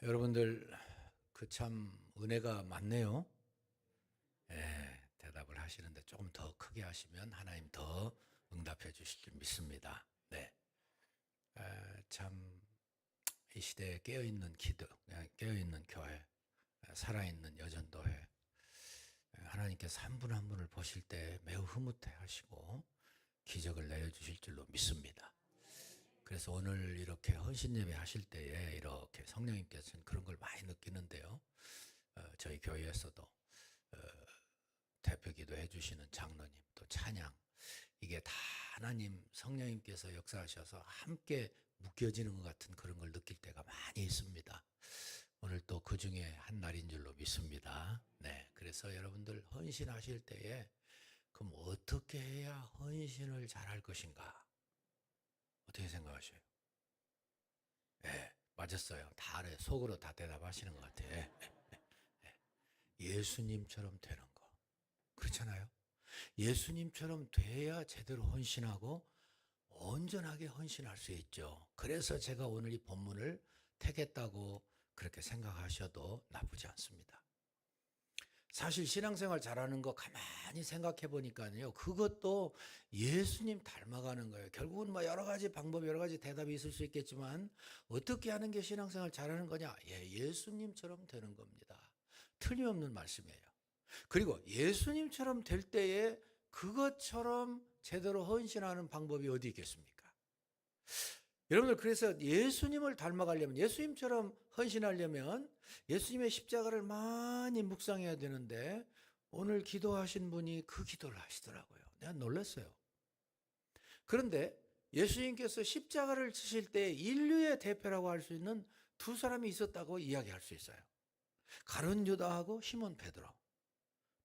여러분들 그 참 은혜가 많네요. 예, 대답을 하시는데 조금 더 크게 하시면 하나님 더 응답해 주실 줄 믿습니다. 네, 참 이 시대에 깨어 있는 기도, 깨어 있는 교회, 살아 있는 여전도회, 하나님께서 한 분 한 분을 보실 때 매우 흐뭇해 하시고 기적을 내려 주실 줄로 믿습니다. 그래서 오늘 이렇게 헌신 예배 하실 때에 이렇게 성령님께서는 그런 걸 많이 느끼는데요. 저희 교회에서도 대표 기도해 주시는 장로님, 또 찬양, 이게 다 하나님 성령님께서 역사하셔서 함께 묶여지는 것 같은 그런 걸 느낄 때가 많이 있습니다. 오늘 또 그 중에 한 날인 줄로 믿습니다. 네, 그래서 여러분들 헌신하실 때에 그럼 어떻게 해야 헌신을 잘할 것인가? 어떻게 생각하셔요? 네, 맞았어요. 다 알아요. 속으로 다 대답하시는 것 같아요. 예수님처럼 되는 거. 그렇잖아요. 예수님처럼 돼야 제대로 헌신하고 온전하게 헌신할 수 있죠. 그래서 제가 오늘 이 본문을 택했다고 그렇게 생각하셔도 나쁘지 않습니다. 사실 신앙생활 잘하는 거 가만히 생각해 보니까요. 그것도 예수님 닮아가는 거예요. 결국은 뭐 여러 가지 방법, 여러 가지 대답이 있을 수 있겠지만 어떻게 하는 게 신앙생활 잘하는 거냐? 예수님처럼 되는 겁니다. 틀림없는 말씀이에요. 그리고 예수님처럼 될 때에 그것처럼 제대로 헌신하는 방법이 어디 있겠습니까? 여러분들 그래서 예수님을 닮아가려면, 예수님처럼 헌신하려면 예수님의 십자가를 많이 묵상해야 되는데 오늘 기도하신 분이 그 기도를 하시더라고요. 내가 놀랐어요. 그런데 예수님께서 십자가를 지실 때 인류의 대표라고 할 수 있는 두 사람이 있었다고 이야기할 수 있어요. 가룟 유다하고 시몬 베드로.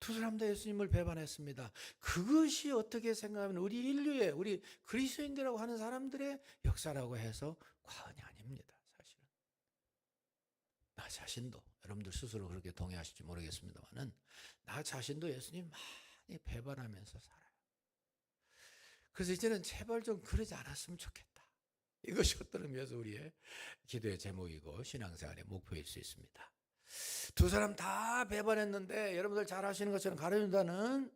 두 사람 다 예수님을 배반했습니다. 그것이 어떻게 생각하면 우리 인류의, 우리 그리스도인들이라고 하는 사람들의 역사라고 해서 과언이 아닙니다. 사실은. 나 자신도, 여러분들 스스로 그렇게 동의하실지 모르겠습니다만은 나 자신도 예수님 많이 배반하면서 살아요. 그래서 이제는 제발 좀 그러지 않았으면 좋겠다. 이것이 어떤 의미에서 우리의 기도의 제목이고 신앙생활의 목표일 수 있습니다. 두 사람 다 배반했는데 여러분들 잘 아시는 것처럼 가룟 유다는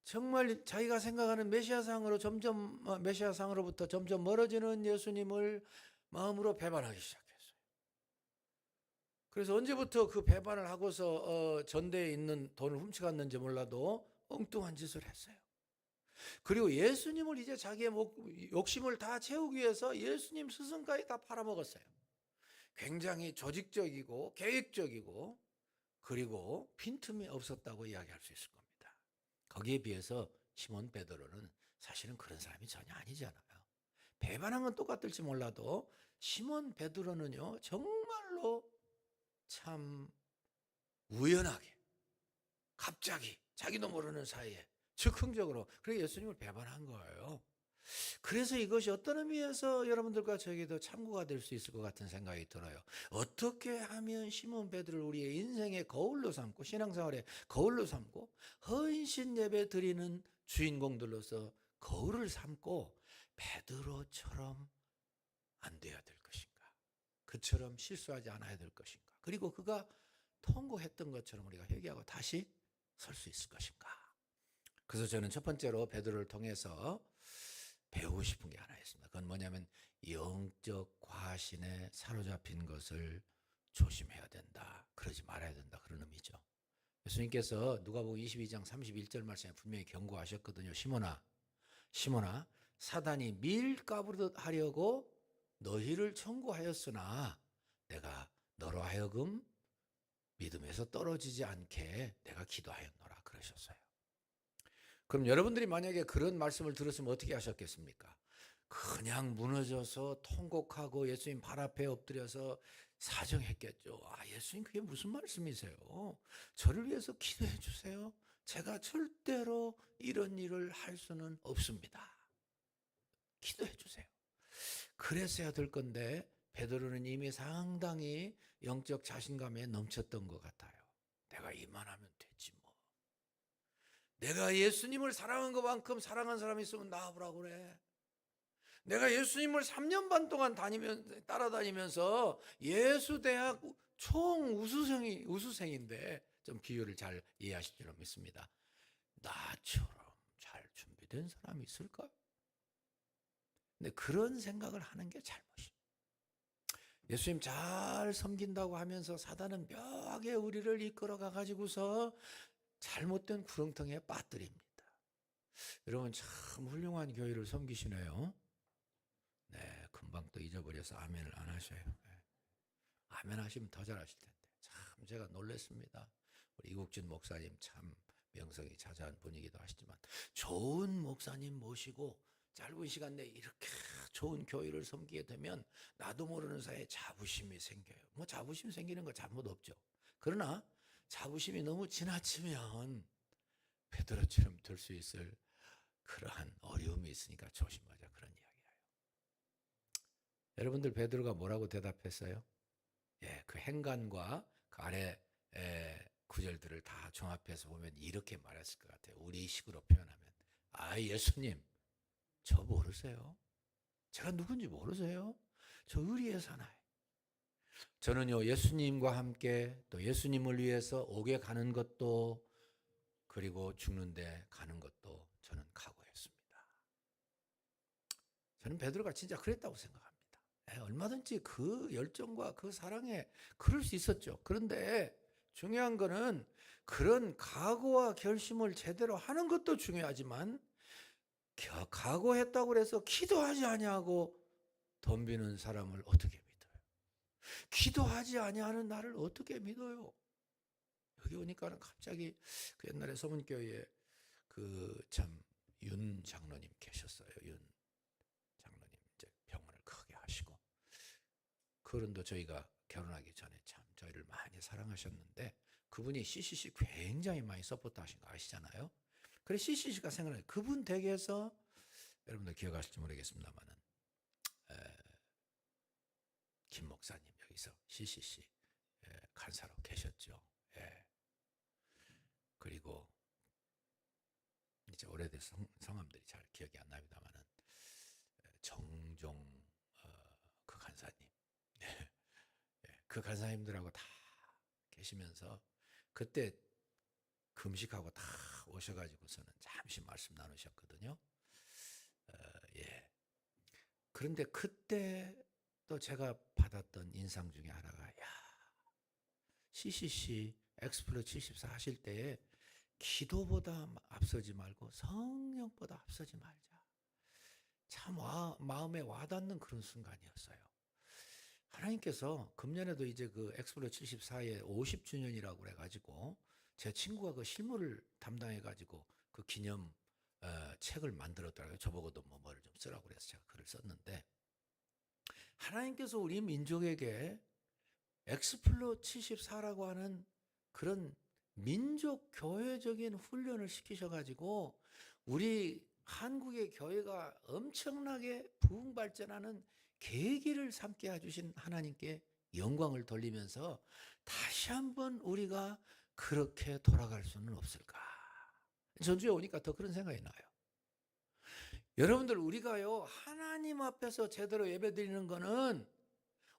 정말 자기가 생각하는 메시아상으로부터 점점 멀어지는 예수님을 마음으로 배반하기 시작했어요. 그래서 언제부터 그 배반을 하고서 전대에 있는 돈을 훔쳐갔는지 몰라도 엉뚱한 짓을 했어요. 그리고 예수님을 이제 자기의 욕심을 다 채우기 위해서 예수님 스승까지 다 팔아먹었어요. 굉장히 조직적이고 계획적이고 그리고 빈틈이 없었다고 이야기할 수 있을 겁니다. 거기에 비해서 시몬 베드로는 사실은 그런 사람이 전혀 아니잖아요. 배반한 건 똑같을지 몰라도 시몬 베드로는요 정말로 참 우연하게 갑자기 자기도 모르는 사이에 즉흥적으로 그렇게 예수님을 배반한 거예요. 그래서 이것이 어떤 의미에서 여러분들과 저에게도 참고가 될 수 있을 것 같은 생각이 들어요. 어떻게 하면 시몬 베드로를 우리의 인생의 거울로 삼고 신앙생활의 거울로 삼고 헌신 예배 드리는 주인공들로서 거울을 삼고 베드로처럼 안 돼야 될 것인가? 그처럼 실수하지 않아야 될 것인가? 그리고 그가 통고했던 것처럼 우리가 회개하고 다시 설 수 있을 것인가? 그래서 저는 첫 번째로 베드로를 통해서 배우고 싶은 게 하나 있습니다. 그건 뭐냐면 영적 과신에 사로잡힌 것을 조심해야 된다. 그러지 말아야 된다. 그런 의미죠. 예수님께서 누가복음 22장 31절 말씀에 분명히 경고하셨거든요. 시몬아, 사단이 밀가부르듯 하려고 너희를 청구하였으나 내가 너로 하여금 믿음에서 떨어지지 않게 내가 기도하였노라 그러셨어요. 그럼 여러분들이 만약에 그런 말씀을 들었으면 어떻게 하셨겠습니까? 그냥 무너져서 통곡하고 예수님 발 앞에 엎드려서 사정했겠죠. 예수님 그게 무슨 말씀이세요? 저를 위해서 기도해 주세요. 제가 절대로 이런 일을 할 수는 없습니다. 기도해 주세요. 그랬어야 될 건데 베드로는 이미 상당히 영적 자신감에 넘쳤던 것 같아요. 내가 이만하면 되지 뭐. 내가 예수님을 사랑한 것만큼 사랑한 사람이 있으면 나와보라고 그래. 내가 예수님을 3년 반 동안 따라다니면서 예수대학 총 우수생인데 좀 비유를 잘 이해하실 줄 믿습니다. 나처럼 잘 준비된 사람이 있을까? 근데 그런 생각을 하는 게 잘못이에요. 예수님 잘 섬긴다고 하면서 사단은 묘하게 우리를 이끌어가 가지고서 잘못된 구렁텅이에 빠뜨립니다. 여러분 참 훌륭한 교회를 섬기시네요. 네, 금방 또 잊어버려서 아멘을 안 하셔요. 네. 아멘 하시면 더 잘하실 텐데. 참 제가 놀랐습니다. 우리 이국진 목사님 참 명성이 자자한 분이기도 하시지만 좋은 목사님 모시고 짧은 시간 내에 이렇게 좋은 교회를 섬기게 되면 나도 모르는 사이에 자부심이 생겨요. 뭐 자부심 생기는 거 잘못 없죠. 그러나 자부심이 너무 지나치면 베드로처럼 될 수 있을 그러한 어려움이 있으니까 조심하자, 그런 이야기예요. 여러분들 베드로가 뭐라고 대답했어요? 예, 그 행간과 그 아래 구절들을 다 종합해서 보면 이렇게 말했을 것 같아요. 우리 식으로 표현하면, 아, 예수님 저 모르세요? 제가 누군지 모르세요? 저 의리의 사나이. 저는요 예수님과 함께 또 예수님을 위해서 옥에 가는 것도 그리고 죽는데 가는 것도 저는 각오했습니다. 저는 베드로가 진짜 그랬다고 생각합니다. 얼마든지 그 열정과 그 사랑에 그럴 수 있었죠. 그런데 중요한 거는 그런 각오와 결심을 제대로 하는 것도 중요하지만 각오했다고 해서 기도하지 아니하고 덤비는 사람을 어떻게 믿어요? 기도하지 아니하는 나를 어떻게 믿어요? 여기 오니까는 갑자기 그 옛날에 서문교회에 그 참 윤 장로님 계셨어요. 윤 장로님 이제 병원을 크게 하시고, 그런도 저희가 결혼하기 전에 참 저희를 많이 사랑하셨는데 그분이 CCC 굉장히 많이 서포트하신 거 아시잖아요. 그래서 CCC가 생각나요. 그분 댁에서 여러분들 기억하실지 모르겠습니다만은 김 목사님 여기서 CCC 간사로 계셨죠. 예. 그리고 이제 오래된 성함들이 잘 기억이 안 납니다만은 정종 그 간사님, 그 간사님들하고 다 계시면서 그때 금식하고 다 오셔가지고서는 잠시 말씀 나누셨거든요. 예. 그런데 그때 또 제가 받았던 인상 중에 하나가, 야, CCC 엑스플로 74 하실 때에 기도보다 앞서지 말고 성령보다 앞서지 말자. 참 마음에 와닿는 그런 순간이었어요. 하나님께서 금년에도 이제 그 엑스플로 74의 50주년이라고 그래가지고 제 친구가 그 실무를 담당해가지고 그 기념 책을 만들었더라고요. 저보고도 뭐를 좀 쓰라고 그래서 제가 글을 썼는데, 하나님께서 우리 민족에게 엑스플로 74라고 하는 그런 민족 교회적인 훈련을 시키셔가지고 우리 한국의 교회가 엄청나게 부흥 발전하는 계기를 삼게 해주신 하나님께 영광을 돌리면서 다시 한번 우리가 그렇게 돌아갈 수는 없을까. 전주에 오니까 더 그런 생각이 나요. 여러분들 우리가요 하나님 앞에서 제대로 예배드리는 거는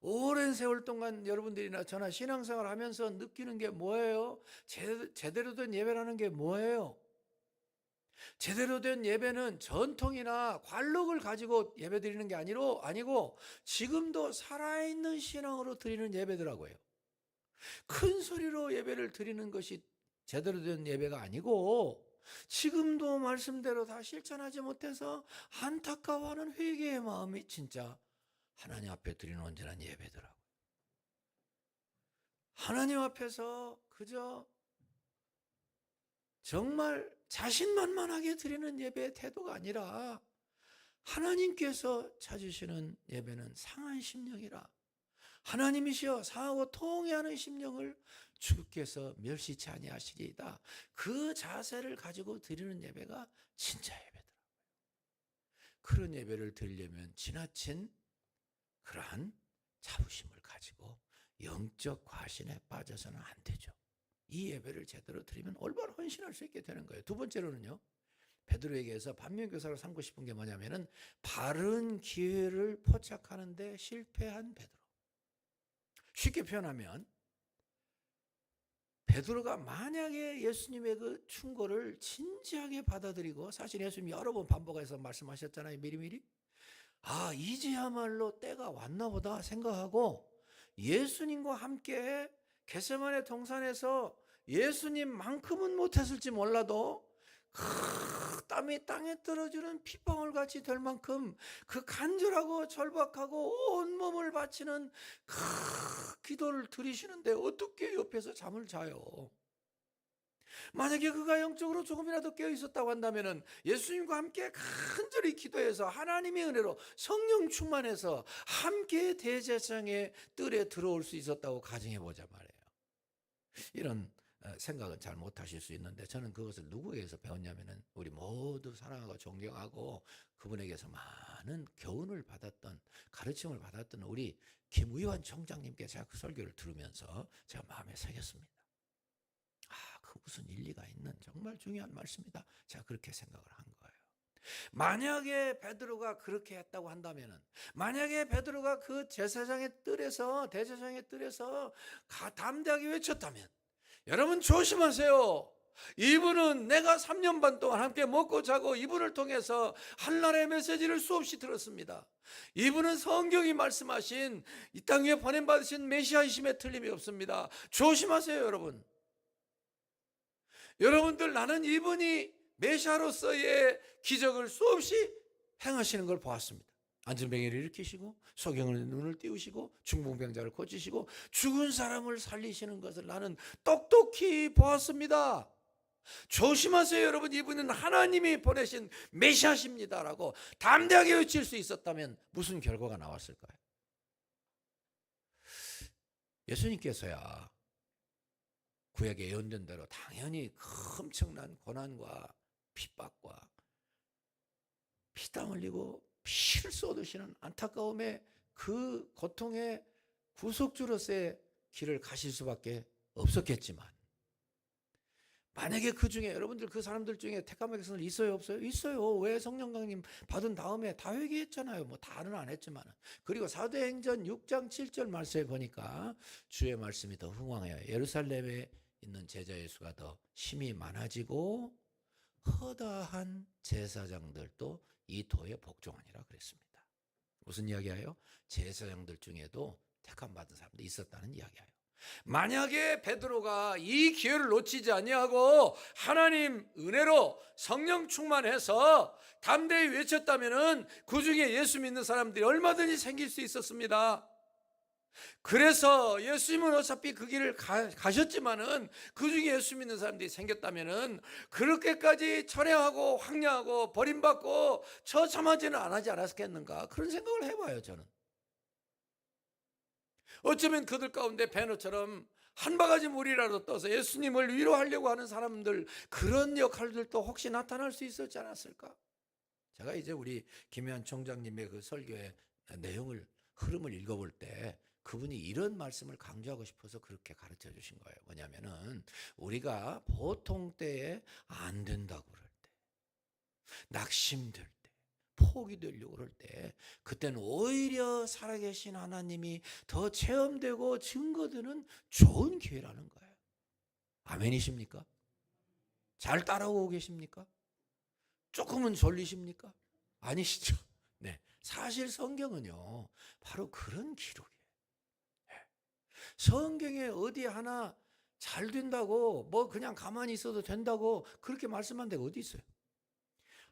오랜 세월 동안 여러분들이나 저나 신앙생활 하면서 느끼는 게 뭐예요? 제대로 된 예배라는 게 뭐예요? 제대로 된 예배는 전통이나 관록을 가지고 예배드리는 게 아니고 지금도 살아있는 신앙으로 드리는 예배더라고요. 큰 소리로 예배를 드리는 것이 제대로 된 예배가 아니고 지금도 말씀대로 다 실천하지 못해서 안타까워하는 회개의 마음이 진짜 하나님 앞에 드리는 온전한 예배더라고요. 하나님 앞에서 그저 정말 자신만만하게 드리는 예배의 태도가 아니라 하나님께서 찾으시는 예배는 상한 심령이라, 하나님이시여 상하고 통회하는 심령을 주께서 멸시치 아니하시리이다. 그 자세를 가지고 드리는 예배가 진짜 예배더라고요. 그런 예배를 드리려면 지나친 그러한 자부심을 가지고 영적 과신에 빠져서는 안 되죠. 이 예배를 제대로 드리면 올바로 헌신할 수 있게 되는 거예요. 두 번째로는요, 베드로에게서 반면교사로 삼고 싶은 게 뭐냐면은 바른 기회를 포착하는데 실패한 베드로. 쉽게 표현하면 베드로가 만약에 예수님의 그 충고를 진지하게 받아들이고, 사실 예수님 여러 번 반복해서 말씀하셨잖아요. 미리미리. 아, 이제야말로 때가 왔나 보다 생각하고 예수님과 함께 겟세마네 동산에서 예수님만큼은 못했을지 몰라도 땀이 땅에 떨어지는 핏방울 같이 될 만큼 그 간절하고 절박하고 온몸을 바치는 기도를 드리시는데 어떻게 옆에서 잠을 자요? 만약에 그가 영적으로 조금이라도 깨어 있었다고 한다면은 예수님과 함께 간절히 기도해서 하나님의 은혜로 성령 충만해서 함께 대제사장의 뜰에 들어올 수 있었다고 가정해 보자 말이에요. 이런 생각은 잘 못하실 수 있는데, 저는 그것을 누구에게서 배웠냐면은 우리 모두 사랑하고 존경하고 그분에게서 많은 교훈을 받았던, 가르침을 받았던 우리 김의환 총장님께 제가 그 설교를 들으면서 제가 마음에 새겼습니다. 그 무슨 일리가 있는 정말 중요한 말씀이다, 제가 그렇게 생각을 한 거예요. 만약에 베드로가 그렇게 했다고 한다면은, 만약에 베드로가 그 제사장의 뜰에서, 대제사장의 뜰에서 담대하게 외쳤다면, 여러분 조심하세요. 이분은 내가 3년 반 동안 함께 먹고 자고 이분을 통해서 한나라의 메시지를 수없이 들었습니다. 이분은 성경이 말씀하신 이 땅 위에 보냄받으신 메시아이심에 틀림이 없습니다. 조심하세요, 여러분. 여러분들, 나는 이분이 메시아로서의 기적을 수없이 행하시는 걸 보았습니다. 안전병이를 일으키시고 소경의 눈을 띄우시고 중풍병자를 고치시고 죽은 사람을 살리시는 것을 나는 똑똑히 보았습니다. 조심하세요, 여러분. 이분은 하나님이 보내신 메시아십니다라고 담대하게 외칠 수 있었다면 무슨 결과가 나왔을까요? 예수님께서야 구약에 예언된 대로 당연히 엄청난 고난과 핍박과 피땀 흘리고 피를 쏟으시는 안타까움의 그 고통의 구속주로서의 길을 가실 수밖에 없었겠지만, 만약에 그 중에 여러분들, 그 사람들 중에 택한 백성들 있어요, 없어요? 있어요. 왜? 성령 강림 받은 다음에 다 회개했잖아요. 뭐 다는 안 했지만. 그리고 사도행전 6장 7절 말씀에 보니까 주의 말씀이 더 흥왕해요. 예루살렘에 있는 제자의 수가 더 힘이 많아지고 허다한 제사장들도 이 도에 복종하니라 그랬습니다. 무슨 이야기예요? 제사장들 중에도 택함 받은 사람도 있었다는 이야기예요. 만약에 베드로가 이 기회를 놓치지 아니하고 하나님 은혜로 성령 충만해서 담대히 외쳤다면은 그 중에 예수 믿는 사람들이 얼마든지 생길 수 있었습니다. 그래서 예수님은 어차피 그 길을 가셨지만은 그 중에 예수 믿는 사람들이 생겼다면은 그렇게까지 철회하고 황량하고 버림받고 처참하지는 않지 않았겠는가, 그런 생각을 해봐요. 저는 어쩌면 그들 가운데 베드로처럼 한 바가지 물이라도 떠서 예수님을 위로하려고 하는 사람들, 그런 역할들도 혹시 나타날 수 있었지 않았을까? 제가 이제 우리 김혜한 총장님의 그 설교의 내용을, 흐름을 읽어볼 때 그분이 이런 말씀을 강조하고 싶어서 그렇게 가르쳐 주신 거예요. 뭐냐면은 우리가 보통 때에 안 된다고 그럴 때, 낙심될 때, 포기 되려고 그럴 때, 그때는 오히려 살아계신 하나님이 더 체험되고 증거되는 좋은 기회라는 거예요. 아멘이십니까? 잘 따라오고 계십니까? 조금은 졸리십니까? 아니시죠? 네, 사실 성경은요 바로 그런 기록이에요. 성경에 어디 하나 잘 된다고, 뭐 그냥 가만히 있어도 된다고 그렇게 말씀한 데가 어디 있어요?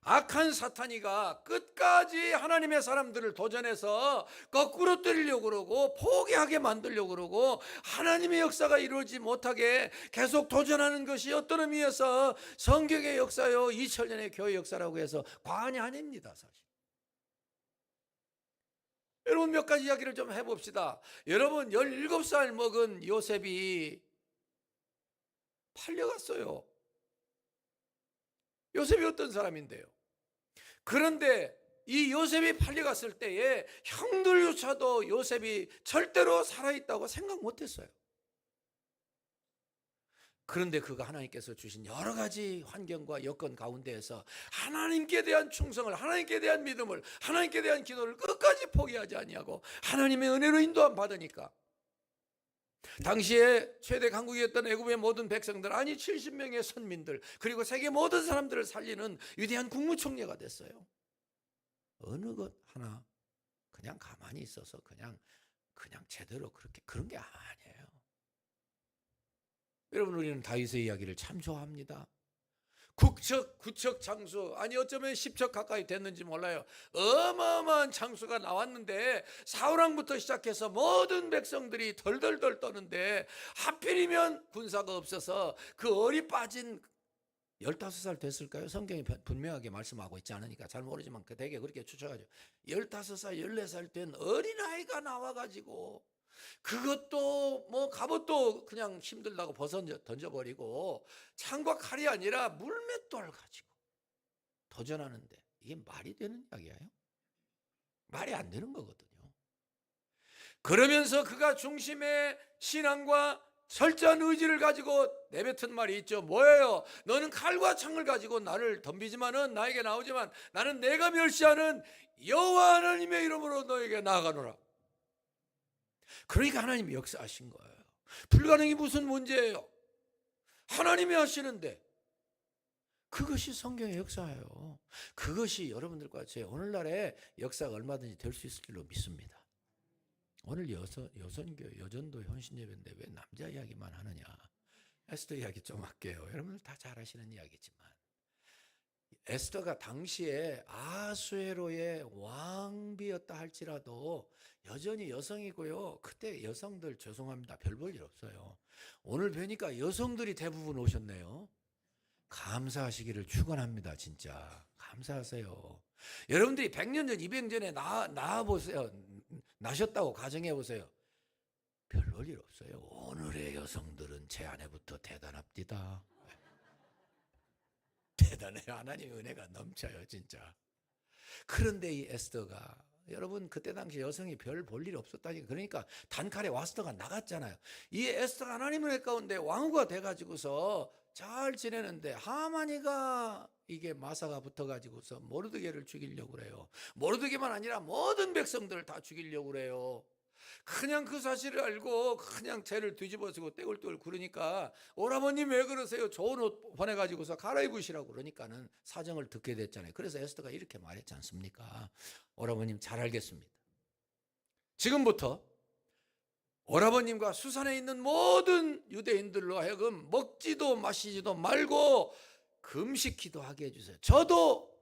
악한 사탄이가 끝까지 하나님의 사람들을 도전해서 거꾸로 때리려고 그러고 포기하게 만들려고 그러고 하나님의 역사가 이루어지지 못하게 계속 도전하는 것이 어떤 의미에서 성경의 역사요, 2000년의 교회 역사라고 해서 과언이 아닙니다. 사실 여러분, 몇 가지 이야기를 좀 해봅시다. 여러분, 17살 먹은 요셉이 팔려갔어요. 요셉이 어떤 사람인데요? 그런데 이 요셉이 팔려갔을 때에 형들조차도 요셉이 절대로 살아있다고 생각 못했어요. 그런데 그가 하나님께서 주신 여러 가지 환경과 여건 가운데에서 하나님께 대한 충성을, 하나님께 대한 믿음을, 하나님께 대한 기도를 끝까지 포기하지 아니하고 하나님의 은혜로 인도함 받으니까 당시에 최대 강국이었던 애굽의 모든 백성들, 아니 70명의 선민들, 그리고 세계 모든 사람들을 살리는 위대한 국무총리가 됐어요. 어느 것 하나 그냥 가만히 있어서 그냥 제대로 그런 게 아니에요. 여러분, 우리는 다윗의 이야기를 참 좋아합니다. 구척 장수, 아니 어쩌면 10척 가까이 됐는지 몰라요. 어마어마한 장수가 나왔는데 사울왕부터 시작해서 모든 백성들이 덜덜덜 떠는데 하필이면 군사가 없어서 그 얼이 빠진 15살 됐을까요? 성경이 분명하게 말씀하고 있지 않으니까 잘 모르지만 대개 그렇게 추측하죠. 15살, 14살 된 어린아이가 나와가지고 그것도 뭐 갑옷도 그냥 힘들다고 던져버리고 창과 칼이 아니라 물맷돌 가지고 도전하는데 이게 말이 되는 이야기예요? 말이 안 되는 거거든요. 그러면서 그가 중심의 신앙과 철저한 의지를 가지고 내뱉은 말이 있죠. 뭐예요? 너는 칼과 창을 가지고 나를 덤비지만은 나에게 나오지만 나는 내가 멸시하는 여호와 하나님의 이름으로 너에게 나아가노라. 그러니까 하나님이 역사하신 거예요. 불가능이 무슨 문제예요? 하나님이 하시는데 그것이 성경의 역사예요. 그것이 여러분들과 제 오늘날의 역사가 얼마든지 될 수 있을 줄로 믿습니다. 오늘 여선교, 여전도 현신예배인데 왜 남자 이야기만 하느냐? 에스더 이야기 좀 할게요. 여러분들 다 잘 아시는 이야기지만 에스더가 당시에 아수에로의 왕비였다 할지라도 여전히 여성이고요. 그때 여성들 죄송합니다. 별 볼 일 없어요. 오늘 뵈니까 여성들이 대부분 오셨네요. 감사하시기를 축원합니다. 진짜 감사하세요. 여러분들이 100년 전, 200년 전에 나와보세요. 나셨다고 가정해보세요. 별 볼 일 없어요. 오늘의 여성들은 제 아내부터 대단합니다. 대단해요. 하나님의 은혜가 넘쳐요 진짜. 그런데 이 에스더가, 여러분 그때 당시 여성이 별 볼 일 없었다니까. 그러니까 단칼에 와스더가 나갔잖아요. 이 에스더가 하나님의 은혜 가운데 왕후가 돼가지고서 잘 지내는데 하만이가 이게 마사가 붙어가지고서 모르드게를 죽이려고 그래요. 모르드게만 아니라 모든 백성들을 다 죽이려고 그래요. 그냥 그 사실을 알고 그냥 죄를 뒤집어쓰고 떼굴떼굴 구르니까 오라버님 왜 그러세요? 좋은 옷 보내가지고서 갈아입으시라고 그러니까는 사정을 듣게 됐잖아요. 그래서 에스더가 이렇게 말했지 않습니까? 오라버님 잘 알겠습니다. 지금부터 오라버님과 수산에 있는 모든 유대인들로 하여금 먹지도 마시지도 말고 금식 기도하게 해주세요. 저도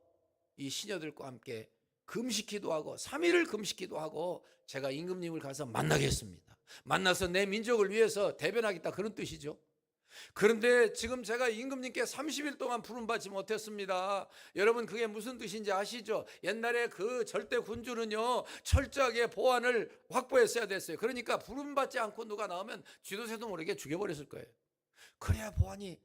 이 시녀들과 함께 금식 기도하고 3일을 금식 기도하고 제가 임금님을 가서 만나겠습니다. 만나서 내 민족을 위해서 대변하겠다, 그런 뜻이죠. 그런데 지금 제가 임금님께 30일 동안 부름받지 못했습니다. 여러분 그게 무슨 뜻인지 아시죠? 옛날에 그 절대 군주는요 철저하게 보안을 확보했어야 됐어요. 그러니까 부름받지 않고 누가 나오면 쥐도새도 모르게 죽여버렸을 거예요. 그래야 보안이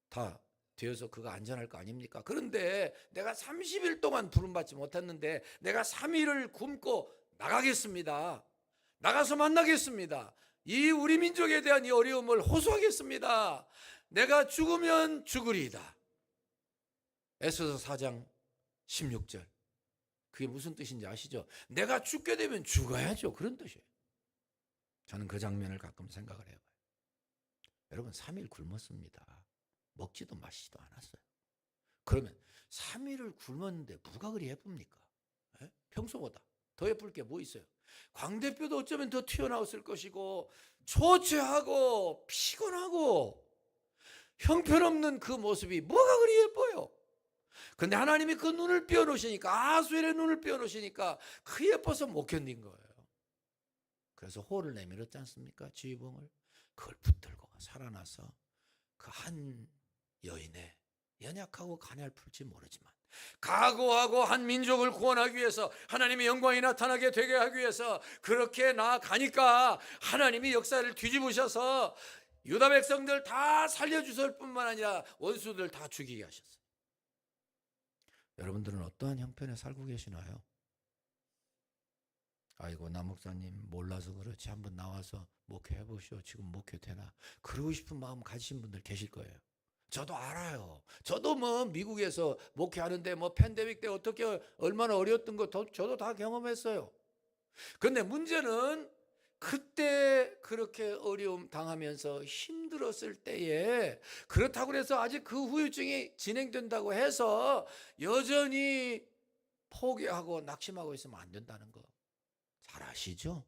다 되어서 그가 안전할 거 아닙니까? 그런데 내가 30일 동안 부름받지 못했는데 내가 3일을 굶고 나가겠습니다. 나가서 만나겠습니다. 이 우리 민족에 대한 이 어려움을 호소하겠습니다. 내가 죽으면 죽으리이다. 에스더 4장 16절. 그게 무슨 뜻인지 아시죠? 내가 죽게 되면 죽어야죠. 그런 뜻이에요. 저는 그 장면을 가끔 생각을 해봐요. 여러분 3일 굶었습니다. 먹지도 마시지도 않았어요. 그러면 3일을 굶었는데 누가 그리 예쁩니까? 에? 평소보다 더 예쁠 게 뭐 있어요? 광대뼈도 어쩌면 더 튀어나왔을 것이고 초췌하고 피곤하고 형편없는 그 모습이 뭐가 그리 예뻐요? 근데 하나님이 그 눈을 띄워놓으시니까, 아수엘의 눈을 띄워놓으시니까 그 예뻐서 못 견딘 거예요. 그래서 호를 내밀었지 않습니까? 지휘봉을. 그걸 붙들고 살아나서 그 한 여인의 연약하고 가냘플지 모르지만 각오하고 한 민족을 구원하기 위해서, 하나님의 영광이 나타나게 되게 하기 위해서 그렇게 나아가니까 하나님이 역사를 뒤집으셔서 유다 백성들 다 살려주실 뿐만 아니라 원수들 다 죽이게 하셨어요. 여러분들은 어떠한 형편에 살고 계시나요? 아이고 나 목사님 몰라서 그렇지 한번 나와서 목회해 보시오. 지금 목회 되나? 그러고 싶은 마음 가지신 분들 계실 거예요. 저도 알아요. 저도 뭐 미국에서 목회하는데 뭐 팬데믹 때 어떻게 얼마나 어려웠던 거 저도 다 경험했어요. 그런데 문제는 그때 그렇게 어려움 당하면서 힘들었을 때에 그렇다고 해서 아직 그 후유증이 진행된다고 해서 여전히 포기하고 낙심하고 있으면 안 된다는 거 잘 아시죠?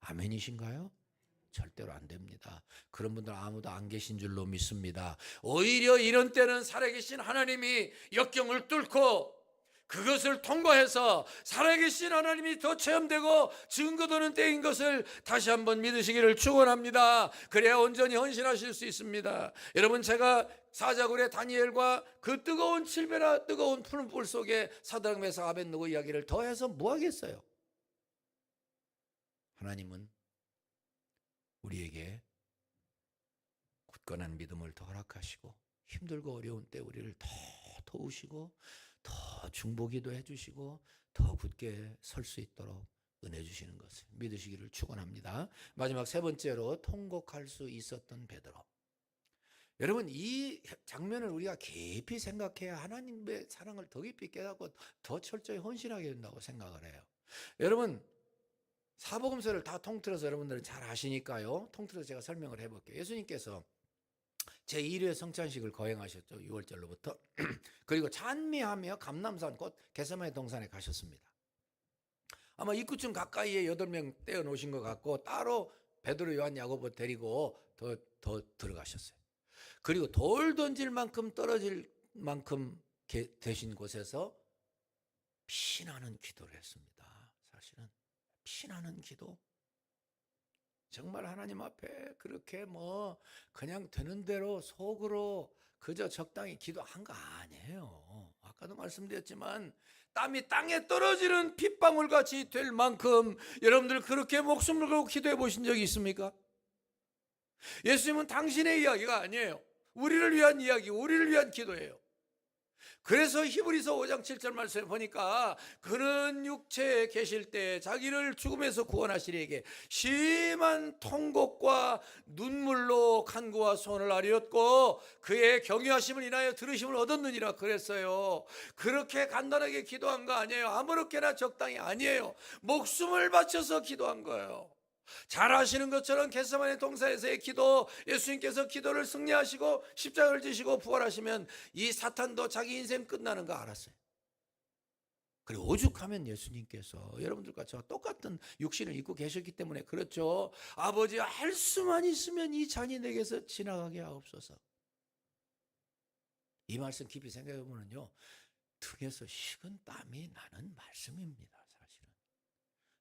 아멘이신가요? 절대로 안 됩니다. 그런 분들 아무도 안 계신 줄로 믿습니다. 오히려 이런 때는 살아계신 하나님이 역경을 뚫고 그것을 통과해서 살아계신 하나님이 더 체험되고 증거되는 때인 것을 다시 한번 믿으시기를 축원합니다. 그래야 온전히 헌신하실 수 있습니다. 여러분, 제가 사자굴의 다니엘과 그 뜨거운 칠배나 뜨거운 푸른 불 속에 사드락 메삭 아벳느고 이야기를 더해서 뭐 하겠어요? 하나님은 우리에게 굳건한 믿음을 더 허락하시고 힘들고 어려운 때 우리를 더 도우시고 더 중보기도 해주시고 더 굳게 설 수 있도록 은혜 주시는 것을 믿으시기를 축원합니다. 마지막 세 번째로 통곡할 수 있었던 베드로. 여러분, 이 장면을 우리가 깊이 생각해야 하나님의 사랑을 더 깊이 깨닫고 더 철저히 헌신하게 된다고 생각을 해요. 여러분, 사복음서를 다 통틀어서 여러분들은 잘 아시니까요. 통틀어서 제가 설명을 해볼게요. 예수님께서 제1회 성찬식을 거행하셨죠. 6월절로부터. 그리고 찬미하며 감람산 곧 겟세마네 동산에 가셨습니다. 아마 입구쯤 가까이에 8명 떼어놓으신 것 같고 따로 베드로, 요한, 야고보 데리고 더 들어가셨어요. 그리고 돌 던질 만큼 떨어질 만큼 되신 곳에서 피나는 기도를 했습니다. 사실은 피나는 기도. 정말 하나님 앞에 그렇게 뭐 그냥 되는 대로 속으로 그저 적당히 기도한 거 아니에요. 아까도 말씀드렸지만 땀이 땅에 떨어지는 핏방울 같이 될 만큼 여러분들 그렇게 목숨을 걸고 기도해 보신 적이 있습니까? 예수님은 당신의 이야기가 아니에요. 우리를 위한 이야기, 우리를 위한 기도예요. 그래서 히브리서 5장 7절 말씀에 보니까 그는 육체에 계실 때 자기를 죽음에서 구원하시리에게 심한 통곡과 눈물로 간구와 소원을 아뢰었고 그의 경유하심을 인하여 들으심을 얻었느니라 그랬어요. 그렇게 간단하게 기도한 거 아니에요. 아무렇게나 적당히 아니에요. 목숨을 바쳐서 기도한 거예요. 잘 아시는 것처럼 겟세마네 동산에서의 기도, 예수님께서 기도를 승리하시고 십자가를 지시고 부활하시면 이 사탄도 자기 인생 끝나는 거 알았어요. 그리고 오죽하면 예수님께서 여러분들과 저와 똑같은 육신을 입고 계셨기 때문에 그렇죠. 아버지, 할 수만 있으면 이 잔이 내게서 지나가게 하옵소서. 이 말씀 깊이 생각해 보면요, 등에서 식은 땀이 나는 말씀입니다. 사실은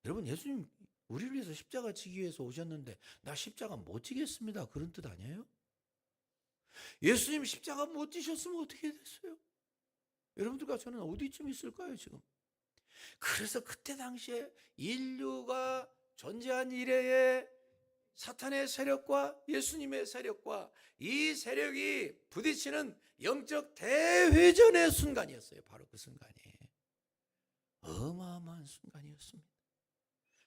여러분, 예수님 우리를 위해서 십자가 지기 위해서 오셨는데 나 십자가 못 지겠습니다, 그런 뜻 아니에요? 예수님 십자가 못 지셨으면 어떻게 됐어요? 여러분들과 저는 어디쯤 있을까요 지금? 그래서 그때 당시에 인류가 존재한 이래에 사탄의 세력과 예수님의 세력과 이 세력이 부딪히는 영적 대회전의 순간이었어요. 바로 그 순간이 어마어마한 순간이었습니다.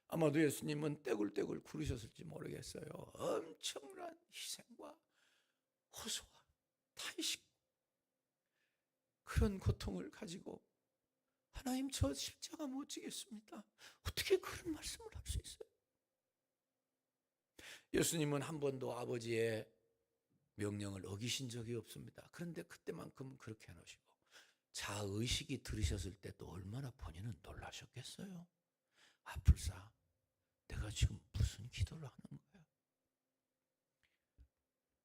아마도 예수님은 떼굴떼굴 구르셨을지 모르겠어요. 엄청난 희생과 호소와 탄식, 그런 고통을 가지고 하나님, 저 십자가 못 지겠습니다. 어떻게 그런 말씀을 할 수 있어요? 예수님은 한 번도 아버지의 명령을 어기신 적이 없습니다. 그런데 그때만큼은 그렇게 해놓으시고 자의식이 들으셨을 때 또 얼마나 본인은 놀라셨겠어요. 아플사, 내가 지금 무슨 기도를 하는 거야?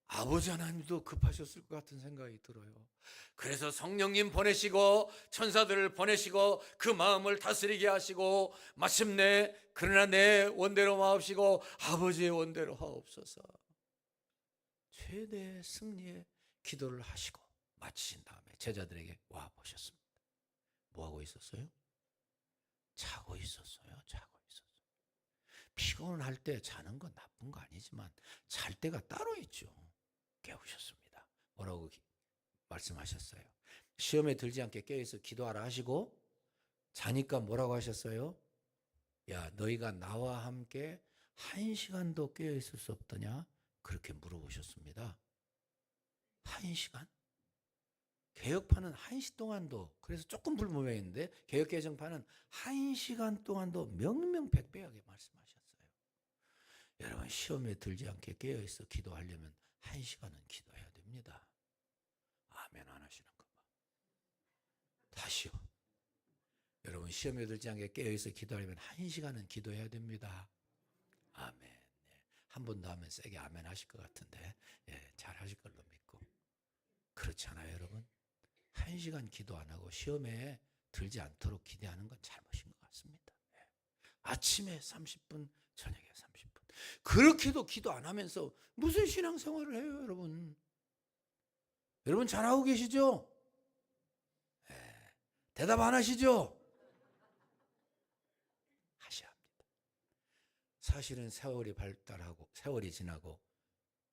아버지 하나님도 급하셨을 것 같은 생각이 들어요. 그래서 성령님 보내시고 천사들을 보내시고 그 마음을 다스리게 하시고 마침내 그러나 내 원대로 마옵시고 아버지의 원대로 하옵소서, 최대 승리의 기도를 하시고 마치신 다음에 제자들에게 와 보셨습니다. 뭐하고 있었어요? 자고 있었어요. 자고 있었어요. 피곤할 때 자는 건 나쁜 거 아니지만 잘 때가 따로 있죠. 깨우셨습니다. 뭐라고 말씀하셨어요? 시험에 들지 않게 깨어서 기도하라 하시고 자니까 뭐라고 하셨어요? 야, 너희가 나와 함께 1시간도 깨어 있을 수 없더냐? 그렇게 물어보셨습니다. 1시간? 개혁파는 1시 동안도, 그래서 조금 불분명했는데 개혁개정파는 1시간 동안도 명명백백하게 말씀하셨어요. 여러분, 시험에 들지 않게 깨어있어 기도하려면 1시간은 기도해야 됩니다. 아멘 안 하시는 거 봐. 다시요. 여러분, 시험에 들지 않게 깨어있어 기도하려면 1시간은 기도해야 됩니다. 아멘. 네. 한 번 더 하면 세게 아멘 하실 것 같은데, 예, 잘 하실 걸로 믿고. 그렇잖아요, 여러분. 1시간 기도 안 하고 시험에 들지 않도록 기대하는 건 잘못인 것 같습니다. 예. 아침에 30분, 저녁에 30분. 그렇게도 기도 안 하면서 무슨 신앙생활을 해요, 여러분? 여러분 잘하고 계시죠? 예. 대답 안 하시죠? 하셔야 합니다. 사실은 세월이 발달하고, 세월이 지나고,